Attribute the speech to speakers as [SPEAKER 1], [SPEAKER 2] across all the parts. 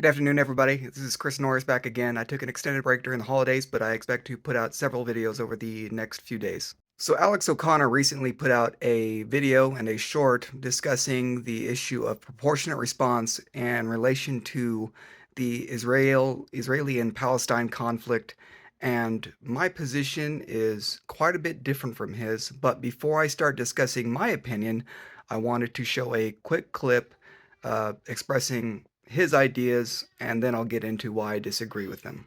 [SPEAKER 1] Good afternoon, everybody. This is Chris Norris back again. I took an extended break during the holidays, but I expect to put out several videos over the next few days. So, Alex O'Connor recently put out a video and a short discussing the issue of proportionate response in relation to the Israeli and Palestine conflict. And my position is quite a bit different from his. But before I start discussing my opinion, I wanted to show a quick clip expressing his ideas, and then I'll get into why I disagree with them.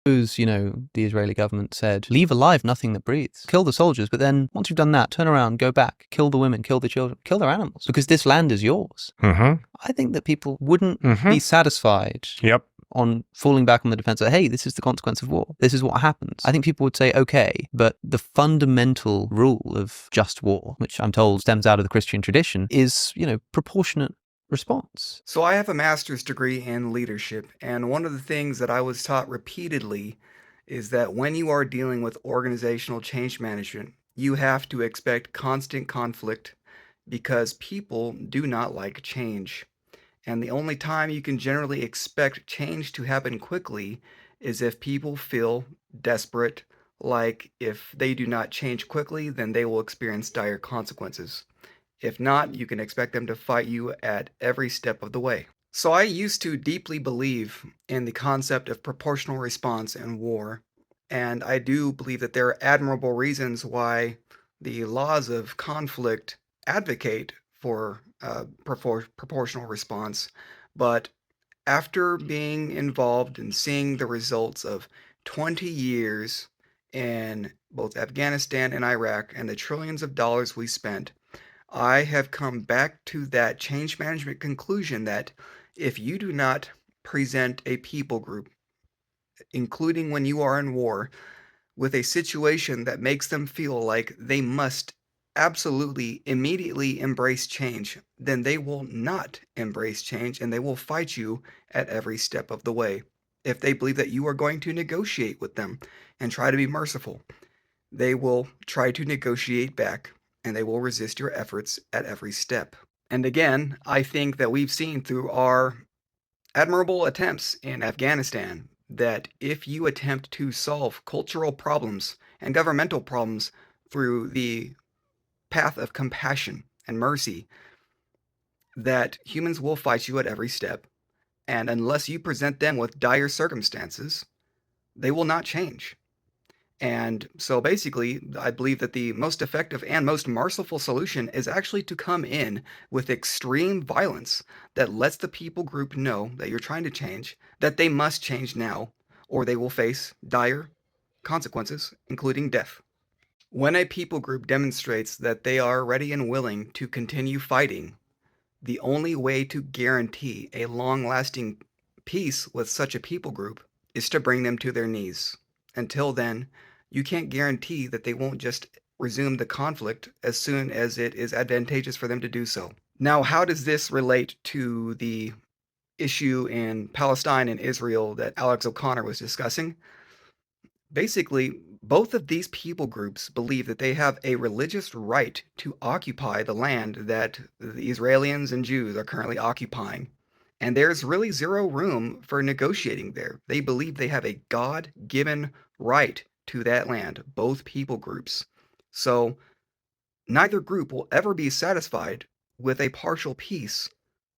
[SPEAKER 2] Suppose, the Israeli government said, leave alive nothing that breathes. Kill the soldiers, but then once you've done that, turn around, go back, kill the women, kill the children, kill their animals, because this land is yours.
[SPEAKER 3] Mm-hmm.
[SPEAKER 2] I think that people wouldn't
[SPEAKER 3] Mm-hmm.
[SPEAKER 2] be satisfied
[SPEAKER 3] Yep.
[SPEAKER 2] on falling back on the defense of, hey, this is the consequence of war. This is what happens. I think people would say, okay, but the fundamental rule of just war, which I'm told stems out of the Christian tradition, is, proportionate response.
[SPEAKER 1] So I have a master's degree in leadership, and one of the things that I was taught repeatedly is that when you are dealing with organizational change management, you have to expect constant conflict because people do not like change. And the only time you can generally expect change to happen quickly is if people feel desperate, like if they do not change quickly, then they will experience dire consequences. If not, you can expect them to fight you at every step of the way. So I used to deeply believe in the concept of proportional response in war, and I do believe that there are admirable reasons why the laws of conflict advocate for proportional response. But after being involved and seeing the results of 20 years in both Afghanistan and Iraq and the trillions of dollars we spent, I have come back to that change management conclusion that if you do not present a people group, including when you are in war, with a situation that makes them feel like they must absolutely immediately embrace change, then they will not embrace change and they will fight you at every step of the way. If they believe that you are going to negotiate with them and try to be merciful, they will try to negotiate back and they will resist your efforts at every step. And again, I think that we've seen through our admirable attempts in Afghanistan that if you attempt to solve cultural problems and governmental problems through the path of compassion and mercy, that humans will fight you at every step. And unless you present them with dire circumstances, they will not change. And so basically, I believe that the most effective and most merciful solution is actually to come in with extreme violence that lets the people group know that you're trying to change, that they must change now, or they will face dire consequences, including death. When a people group demonstrates that they are ready and willing to continue fighting, the only way to guarantee a long lasting peace with such a people group is to bring them to their knees. Until then, you can't guarantee that they won't just resume the conflict as soon as it is advantageous for them to do so. Now, how does this relate to the issue in Palestine and Israel that Alex O'Connor was discussing? Basically, both of these people groups believe that they have a religious right to occupy the land that the Israelis and Jews are currently occupying. And there's really zero room for negotiating there. They believe they have a God given right to that land, both people groups. So neither group will ever be satisfied with a partial peace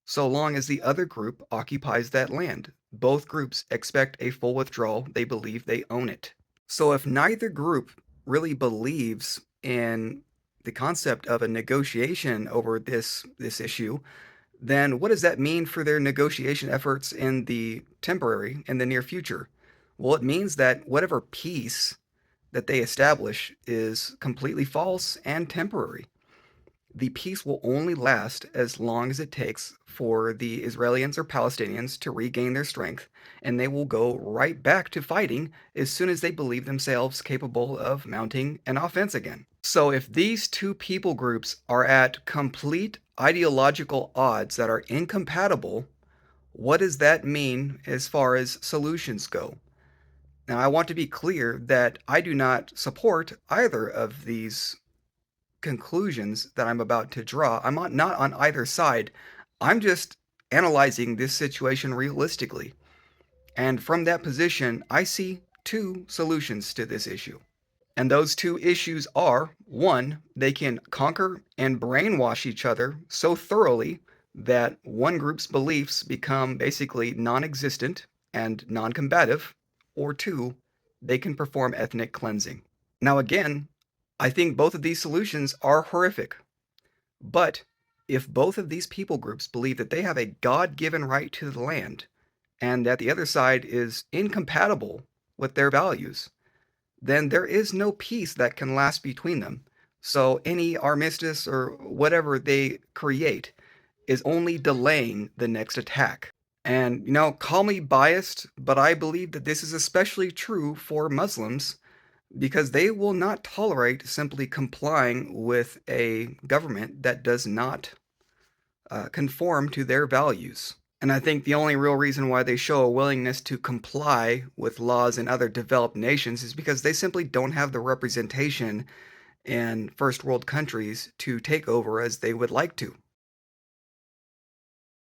[SPEAKER 1] so long as the other group occupies that land. Both groups expect a full withdrawal. They believe they own it. So if neither group really believes in the concept of a negotiation over this issue, then what does that mean for their negotiation efforts in the near future? Well, it means that whatever peace that they establish is completely false and temporary. The peace will only last as long as it takes for the Israelis or Palestinians to regain their strength, and they will go right back to fighting as soon as they believe themselves capable of mounting an offense again. So if these two people groups are at complete ideological odds that are incompatible, what does that mean as far as solutions go? Now, I want to be clear that I do not support either of these conclusions that I'm about to draw. I'm not on either side. I'm just analyzing this situation realistically. And from that position, I see two solutions to this issue. And those two issues are one, they can conquer and brainwash each other so thoroughly that one group's beliefs become basically non existent and non combative, or two, they can perform ethnic cleansing. Now, again, I think both of these solutions are horrific, but if both of these people groups believe that they have a God given right to the land and that the other side is incompatible with their values, then there is no peace that can last between them. So any armistice or whatever they create is only delaying the next attack. And, call me biased, but I believe that this is especially true for Muslims because they will not tolerate simply complying with a government that does not conform to their values. And I think the only real reason why they show a willingness to comply with laws in other developed nations is because they simply don't have the representation in first world countries to take over as they would like to.